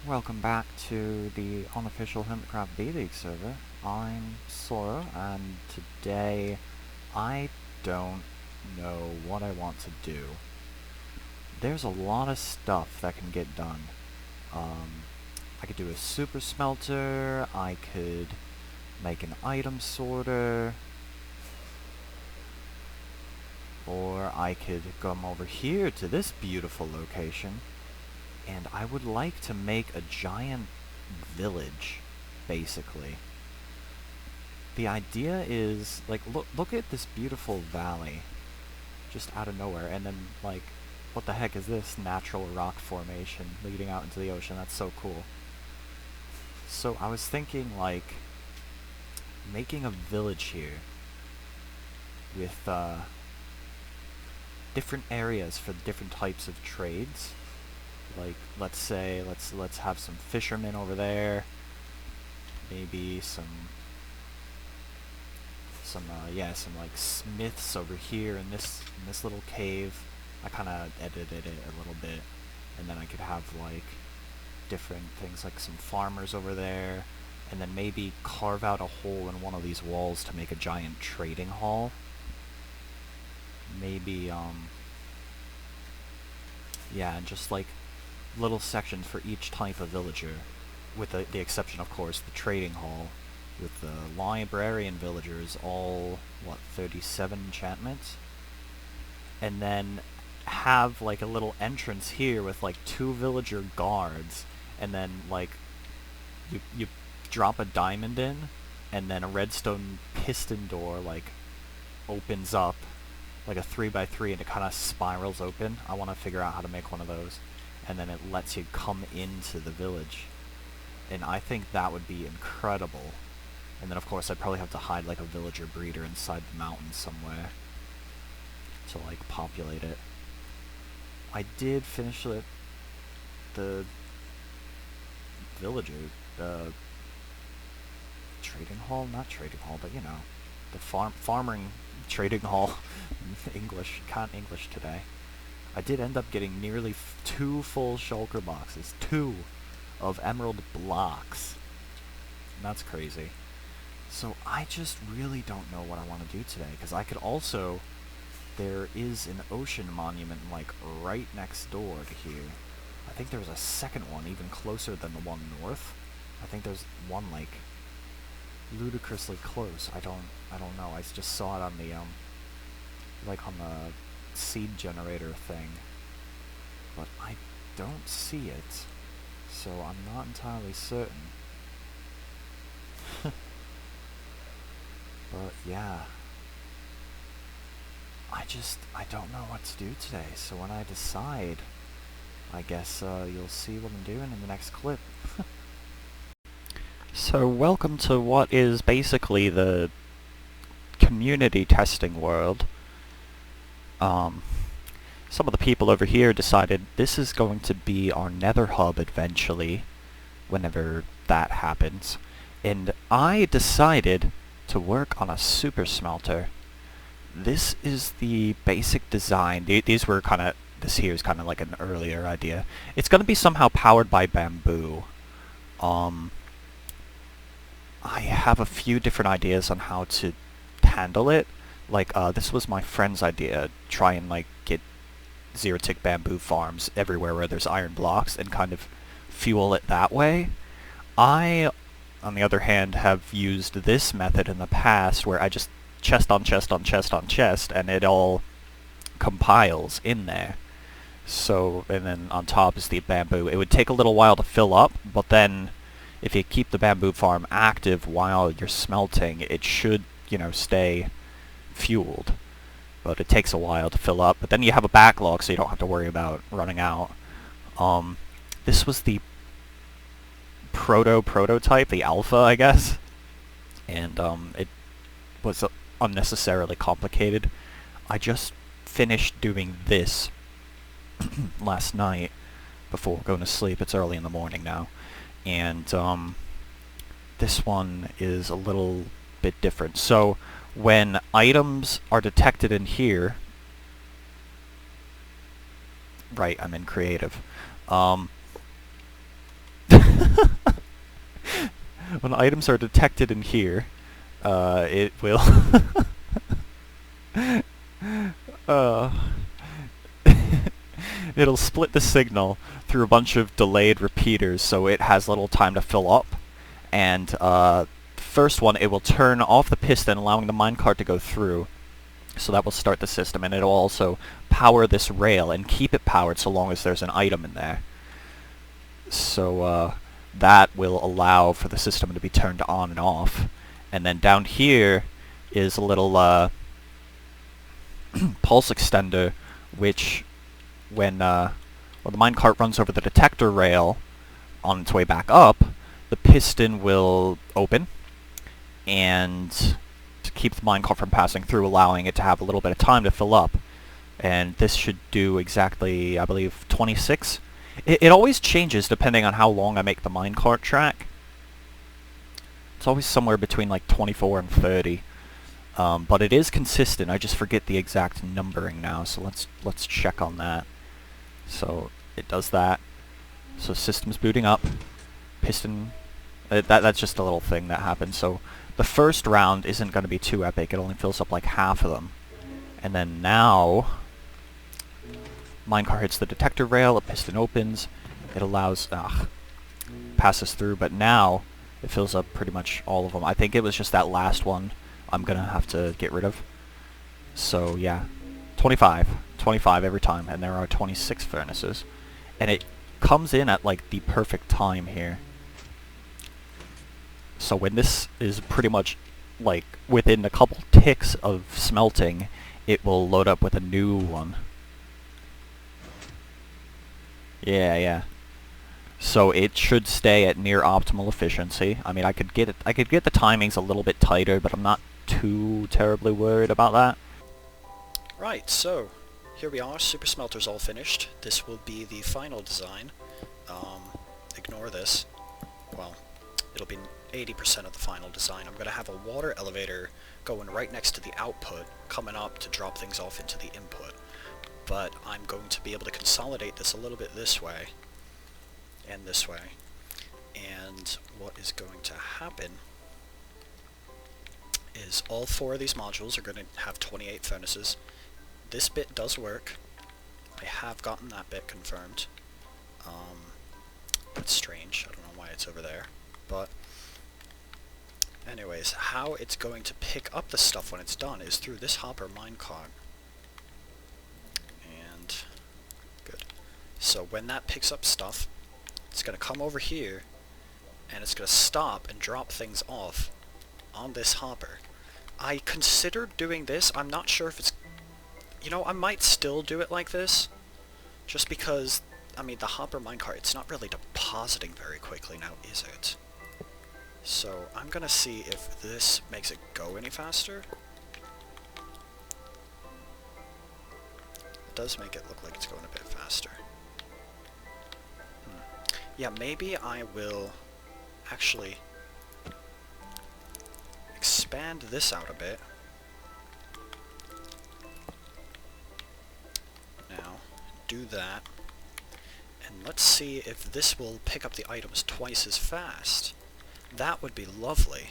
Welcome back to the unofficial HermitCraft V-League server. I'm Sora, and today I don't know what I want to do. There's a lot of stuff that can get done. I could do a super smelter, I could make an item sorter, or I could come over here to this beautiful location, and I would like to make a giant village, basically. The idea is, like, look at this beautiful valley, just out of nowhere, and then, like, what the heck is this natural rock formation leading out into the ocean? That's so cool. So I was thinking, like, making a village here with, different areas for the different types of trades. Like, let's say, let's have some fishermen over there, maybe some like smiths over here in this little cave. I kind of edited it a little bit, and then I could have like different things like some farmers over there, and then maybe carve out a hole in one of these walls to make a giant trading hall. Maybe yeah, and just like little sections for each type of villager, with the exception, of course, the trading hall, with the librarian villagers, all, what, 37 enchantments? And then have, like, a little entrance here with, like, 2 villager guards, and then, like, you drop a diamond in, and then a redstone piston door, like, opens up, like a 3x3, and it kind of spirals open. I want to figure out how to make one of those. And then it lets you come into the village. And I think that would be incredible. And then, of course, I'd probably have to hide, like, a villager breeder inside the mountains somewhere to, like, populate it. I did finish the villager, trading hall? Not trading hall, but, you know, the farming trading hall. English. Can't English today. I did end up getting nearly 2 full shulker boxes. 2 of emerald blocks. And that's crazy. So I just really don't know what I want to do today, because I could also... There is an ocean monument, like, right next door to here. I think there's a second one even closer than the one north. I think there's one, like, ludicrously close. I don't know. I just saw it on the, like, on the seed generator thing. But I don't see it. So I'm not entirely certain. But yeah, I don't know what to do today, so when I decide, I guess you'll see what I'm doing in the next clip. So welcome to what is basically the community testing world. Some of the people over here decided this is going to be our nether hub eventually, whenever that happens. And I decided to work on a super smelter. This is the basic design. These were kind of... This here is kind of like an earlier idea. It's going to be somehow powered by bamboo. I have a few different ideas on how to handle it. Like, this was my friend's idea. Try and, like, get zero-tick bamboo farms everywhere where there's iron blocks and kind of fuel it that way. I, on the other hand, have used this method in the past where I just chest on chest on chest on chest, and it all compiles in there. So, and then on top is the bamboo. It would take a little while to fill up, but then if you keep the bamboo farm active while you're smelting, it should, you know, stay fueled. But it takes a while to fill up. But then you have a backlog, so you don't have to worry about running out. This was the prototype, the alpha, I guess. And it was unnecessarily complicated. I just finished doing this last night before going to sleep. It's early in the morning now. And this one is a little bit different. So when items are detected in here... Right, I'm in creative. When items are detected in here, it will uh, it'll split the signal through a bunch of delayed repeaters, so it has little time to fill up. And the first one, it will turn off the piston, allowing the minecart to go through. So that will start the system, and it'll also power this rail and keep it powered so long as there's an item in there. So that will allow for the system to be turned on and off. And then down here is a little pulse extender, which when the minecart runs over the detector rail on its way back up, the piston will open and to keep the minecart from passing through, allowing it to have a little bit of time to fill up. And this should do exactly, I believe, 26. It always changes depending on how long I make the minecart track. It's always somewhere between like 24 and 30. But it is consistent. I just forget the exact numbering now, so let's check on that. So it does that. So system's booting up. Piston. That's just a little thing that happens. So the first round isn't going to be too epic. It only fills up like half of them. And then now, minecart hits the detector rail, a piston opens, it allows, passes through, but now it fills up pretty much all of them. I think it was just that last one I'm gonna have to get rid of. So yeah, 25 every time, and there are 26 furnaces. And it comes in at like the perfect time here. So when this is pretty much like within a couple ticks of smelting, it will load up with a new one. Yeah. So it should stay at near optimal efficiency. I mean, I could get the timings a little bit tighter, but I'm not too terribly worried about that. Right, so here we are, Super Smelter's all finished. This will be the final design. Ignore this. Well, it'll be 80% of the final design. I'm going to have a water elevator going right next to the output, coming up to drop things off into the input. But I'm going to be able to consolidate this a little bit this way, and this way. And what is going to happen is all 4 of these modules are going to have 28 furnaces. This bit does work. I have gotten that bit confirmed. That's strange. I don't know why it's over there. But anyways, how it's going to pick up the stuff when it's done is through this hopper minecart. And good. So when that picks up stuff, it's going to come over here, and it's going to stop and drop things off on this hopper. I considered doing this. I'm not sure if it's... You know, I might still do it like this, just because, I mean, the hopper minecart, it's not really depositing very quickly now, is it? So I'm going to see if this makes it go any faster. It does make it look like it's going a bit faster. Yeah, maybe I will actually expand this out a bit. Now, do that. And let's see if this will pick up the items twice as fast. That would be lovely.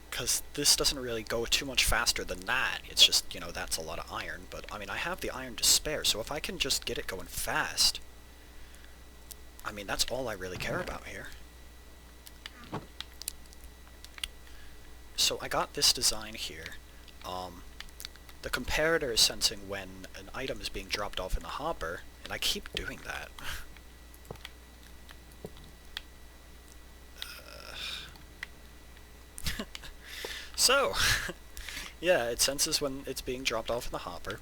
Because this doesn't really go too much faster than that. It's just, you know, that's a lot of iron. But, I mean, I have the iron to spare, so if I can just get it going fast... I mean, that's all I really care about here. So I got this design here. The comparator is sensing when an item is being dropped off in the hopper, and I keep doing that. So, yeah, it senses when it's being dropped off in the hopper.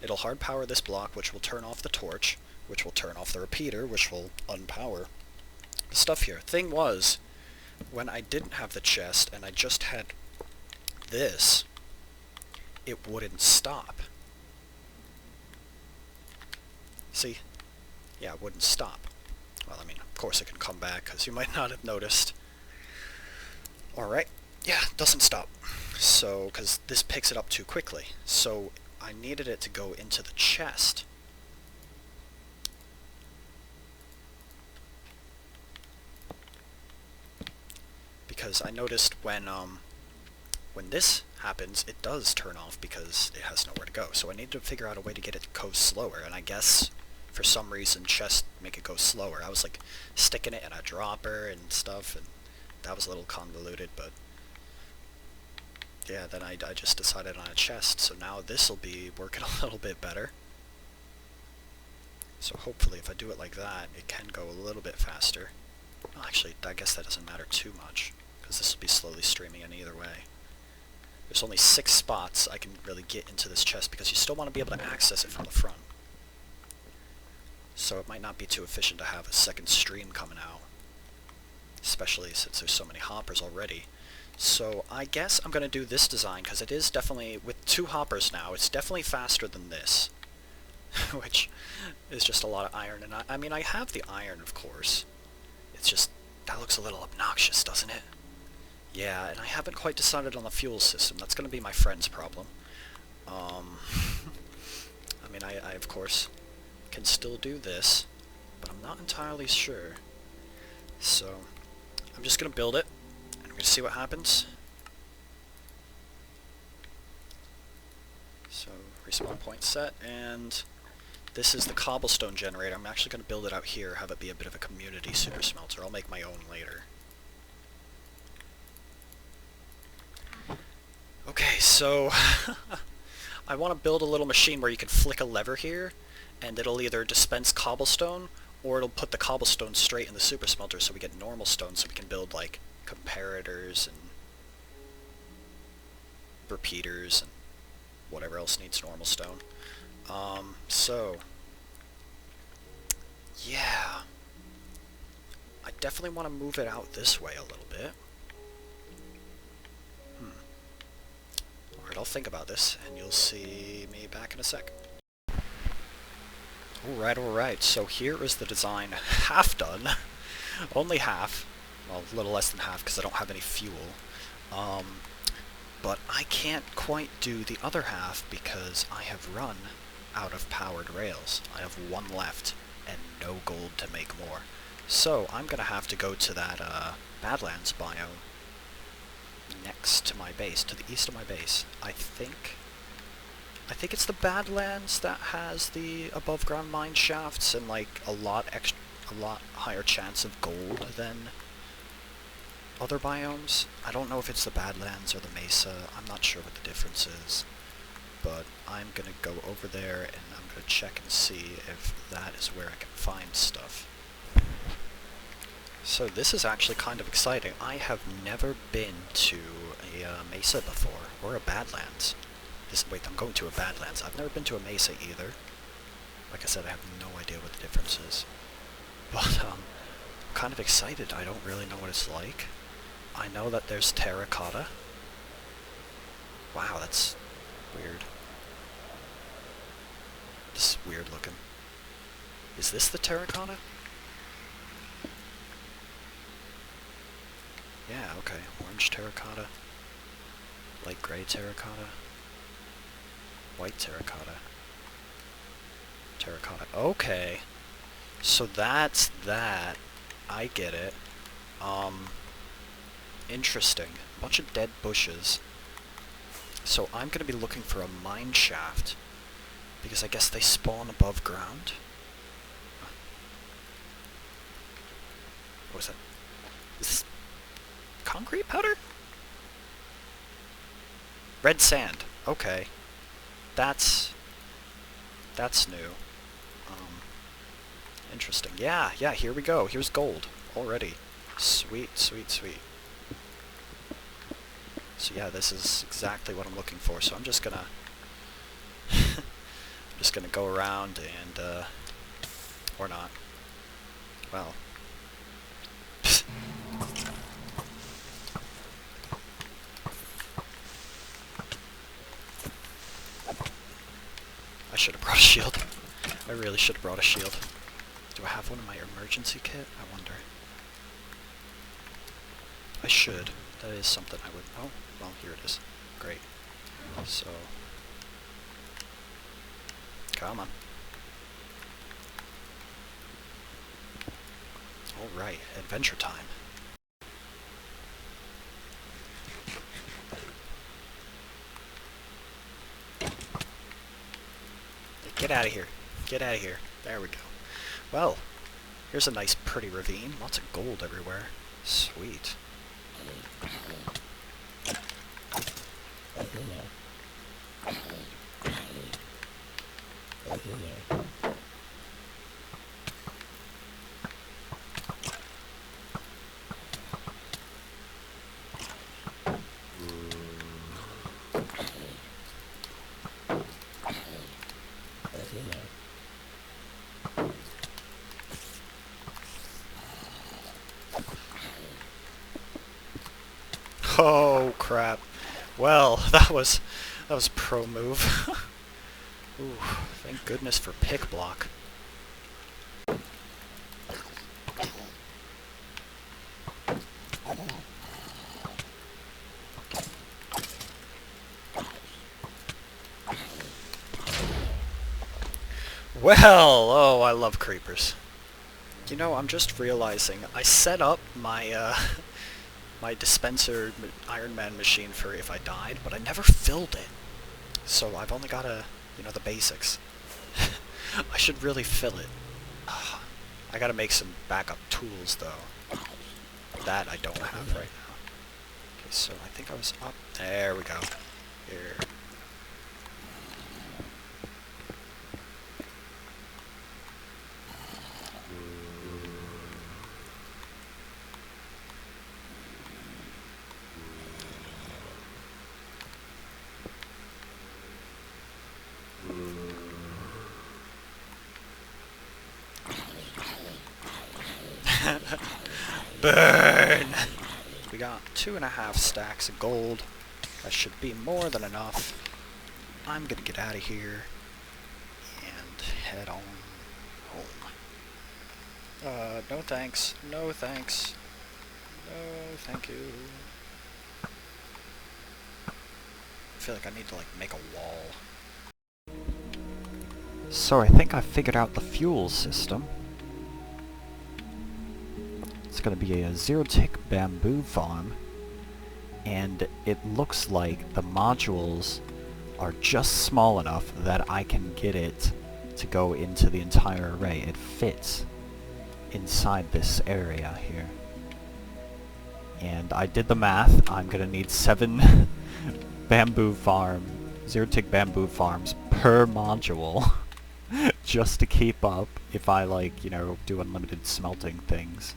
It'll hard power this block, which will turn off the torch, which will turn off the repeater, which will unpower the stuff here. Thing was, when I didn't have the chest and I just had this, it wouldn't stop. See? Yeah, it wouldn't stop. Well, I mean, of course it can come back, because you might not have noticed. Alright. Yeah, it doesn't stop. So, because this picks it up too quickly. So, I needed it to go into the chest. because I noticed when this happens, it does turn off because it has nowhere to go. So I need to figure out a way to get it to go slower, and I guess for some reason chests make it go slower. I was like sticking it in a dropper and stuff, and that was a little convoluted, but yeah, then I just decided on a chest, so now this will be working a little bit better. So hopefully if I do it like that, it can go a little bit faster. Well, actually, I guess that doesn't matter too much, because this will be slowly streaming in either way. There's only 6 spots I can really get into this chest, because you still want to be able to access it from the front. So it might not be too efficient to have a second stream coming out, especially since there's so many hoppers already. So I guess I'm going to do this design, because it is definitely, with 2 hoppers now, it's definitely faster than this. Which is just a lot of iron, and I mean, I have the iron, of course. It's just, that looks a little obnoxious, doesn't it? Yeah, and I haven't quite decided on the fuel system. That's going to be my friend's problem. I mean, I of course can still do this, but I'm not entirely sure. So, I'm just going to build it, and I'm going to see what happens. So, respawn point set, and this is the cobblestone generator. I'm actually going to build it out here, have it be a bit of a community super smelter. I'll make my own later. Okay, so I want to build a little machine where you can flick a lever here, and it'll either dispense cobblestone, or it'll put the cobblestone straight in the super smelter so we get normal stone, so we can build like comparators and repeaters and whatever else needs normal stone. So yeah, I definitely want to move it out this way a little bit. Alright, I'll think about this, and you'll see me back in a sec. Alright, so here is the design half done. Only half. Well, a little less than half, because I don't have any fuel. But I can't quite do the other half, because I have run out of powered rails. I have 1 left, and no gold to make more. So, I'm gonna have to go to that, Badlands biome next to my base, to the east of my base. I think it's the Badlands that has the above ground mine shafts and like a lot higher chance of gold than other biomes. I don't know if it's the Badlands or the Mesa. I'm not sure what the difference is, but I'm gonna go over there and I'm gonna check and see if that is where I can find stuff. So this is actually kind of exciting. I have never been to a Mesa before, or a Badlands. Wait, I'm going to a Badlands. I've never been to a Mesa either. Like I said, I have no idea what the difference is. But, I'm kind of excited. I don't really know what it's like. I know that there's terracotta. Wow, that's weird. This is weird looking. Is this the terracotta? Yeah, okay. Orange terracotta. Light gray terracotta. White terracotta. Terracotta. Okay. So that's that. I get it. Interesting. A bunch of dead bushes. So I'm going to be looking for a mine shaft, because I guess they spawn above ground. What is that? Is this concrete powder? Red sand. Okay. That's new. Interesting. Yeah, here we go. Here's gold already. Sweet, sweet, sweet. So yeah, this is exactly what I'm looking for. So I'm just gonna go around and or not. Well. I should have brought a shield. I really should have brought a shield. Do I have one in my emergency kit? I wonder. I should. That is something I would... Oh, well, here it is. Great. So... Come on. Alright, adventure time. out of here. Get out of here. There we go. Well, here's a nice pretty ravine. Lots of gold everywhere. Sweet. Oh crap. Well, that was pro move. Ooh, thank goodness for pick block. Well, oh, I love creepers. You know, I'm just realizing I set up my my dispenser Iron Man machine for if I died, but I never filled it. So I've only got the basics. I should really fill it. I gotta make some backup tools though. That I don't have right now. Okay, so I think I was up. There we go. Here. Burn! We got 2.5 stacks of gold. That should be more than enough. I'm gonna get out of here and head on home. No thanks. No thanks. No thank you. I feel like I need to make a wall. So I think I figured out the fuel system. It's going to be a zero-tick bamboo farm, and it looks like the modules are just small enough that I can get it to go into the entire array. It fits inside this area here. And I did the math. I'm going to need 7 zero-tick bamboo farms per module just to keep up if I do unlimited smelting things.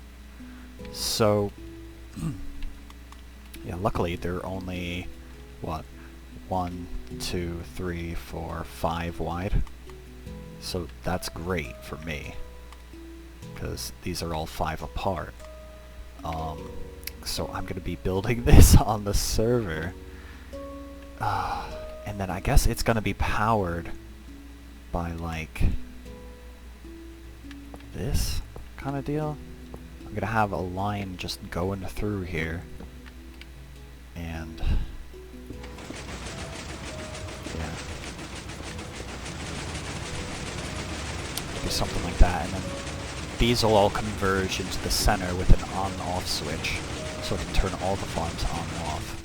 So, yeah, luckily they're only, 1, 2, 3, 4, 5 wide. So that's great for me, because these are all 5 apart. So I'm going to be building this on the server. And then I guess it's going to be powered by, this kind of deal. I'm gonna have a line just going through here, and yeah, do something like that, and then these will all converge into the center with an on-off switch, so I can turn all the farms on and off.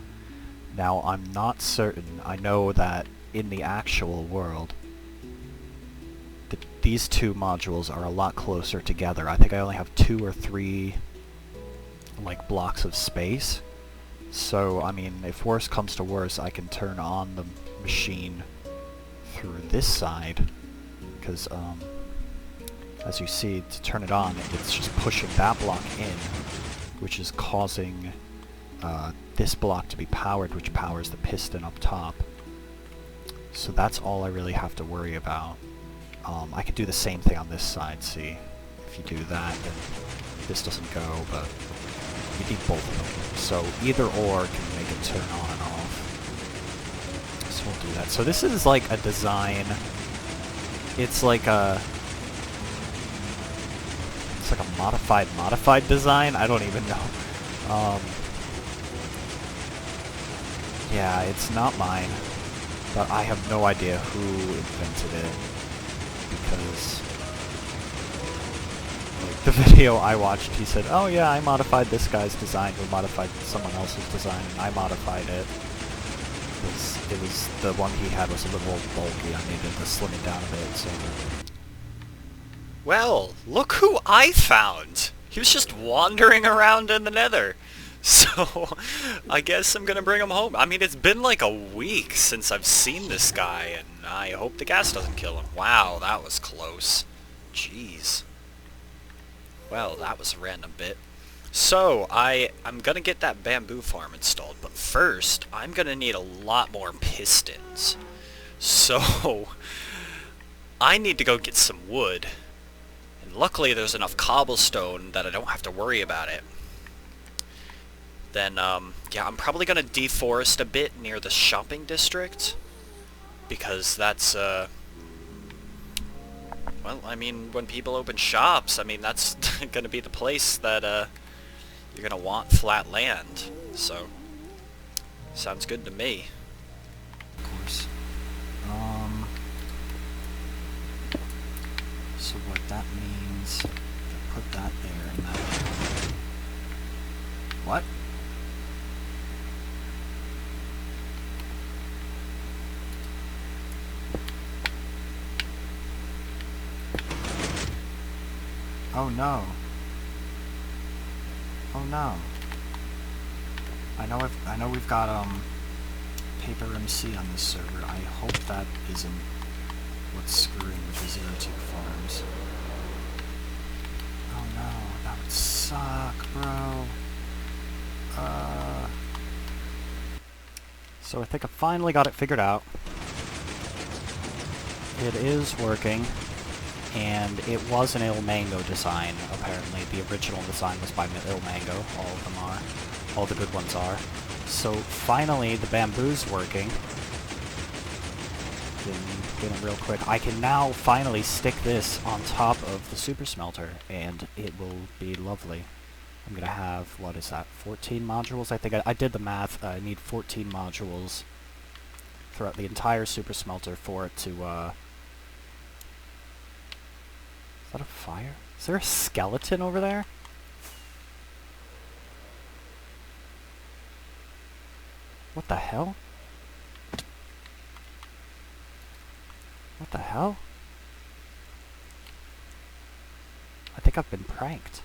Now, I'm not certain. I know that in the actual world, these 2 modules are a lot closer together. I think I only have 2 or 3 blocks of space. So, I mean, if worse comes to worse, I can turn on the machine through this side, because as you see, to turn it on, it's just pushing that block in, which is causing this block to be powered, which powers the piston up top. So that's all I really have to worry about. I could do the same thing on this side, see? If you do that, then this doesn't go, but you need both of them. So either or can make it turn on and off. So we'll do that. So this is a design. It's like a modified design? I don't even know. Yeah, it's not mine, but I have no idea who invented it. Because the video I watched, he said, oh yeah, I modified this guy's design, who modified someone else's design, and I modified it. it was the one he had was a little bulky. I needed to slim it down a bit, so... Well, look who I found! He was just wandering around in the nether. So, I guess I'm gonna bring him home. I mean, it's been like a week since I've seen this guy, and I hope the gas doesn't kill him. Wow, that was close. Jeez. Well, that was a random bit. So, I'm gonna get that bamboo farm installed, but first, I'm gonna need a lot more pistons. So, I need to go get some wood. And luckily, there's enough cobblestone that I don't have to worry about it. Then, yeah, I'm probably gonna deforest a bit near the shopping district. Because that's, well, I mean, when people open shops, I mean, that's gonna be the place that, you're gonna want flat land. So, sounds good to me. Of course. So what that means, put that there and that there. What? Oh no. Oh no. I know we've got Paper MC on this server. I hope that isn't what's screwing with the 02 farms. Oh no, that would suck, bro. So I think I finally got it figured out. It is working. And it was an Il Mango design, apparently. The original design was by Il Mango. All of them are. All the good ones are. So finally, the bamboo's working. Get it real quick. I can now finally stick this on top of the super smelter, and it will be lovely. I'm gonna have, what is that, 14 modules? I think I did the math. I need 14 modules throughout the entire super smelter for it to, Is that a fire? Is there a skeleton over there? What the hell? What the hell? I think I've been pranked.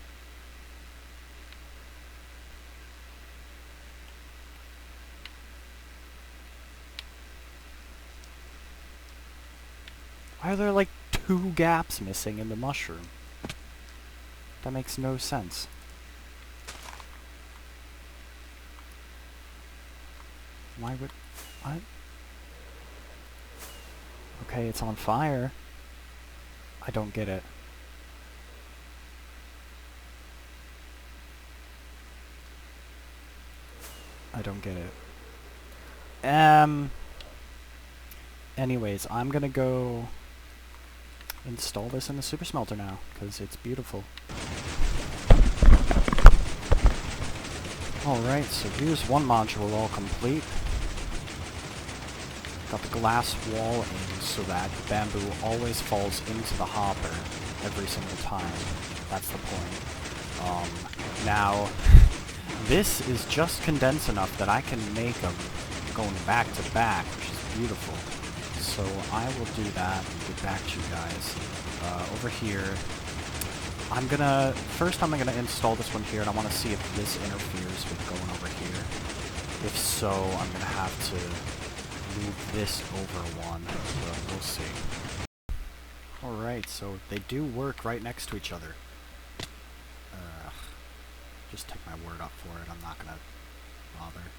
Why are there like 2 gaps missing in the mushroom? That makes no sense. Why would... what? Okay, it's on fire. I don't get it. I don't get it. Anyways, I'm gonna go install this in the super smelter now, because it's beautiful. Alright, so here's one module all complete. Got the glass wall in so that the bamboo always falls into the hopper every single time. That's the point. Now, this is just condensed enough that I can make them going back to back, which is beautiful. So I will do that and get back to you guys. Over here, I'm gonna install this one here, and I want to see if this interferes with going over here. If so, I'm gonna have to move this over one, so we'll see. Alright, so they do work right next to each other. Just take my word up for it, I'm not gonna bother.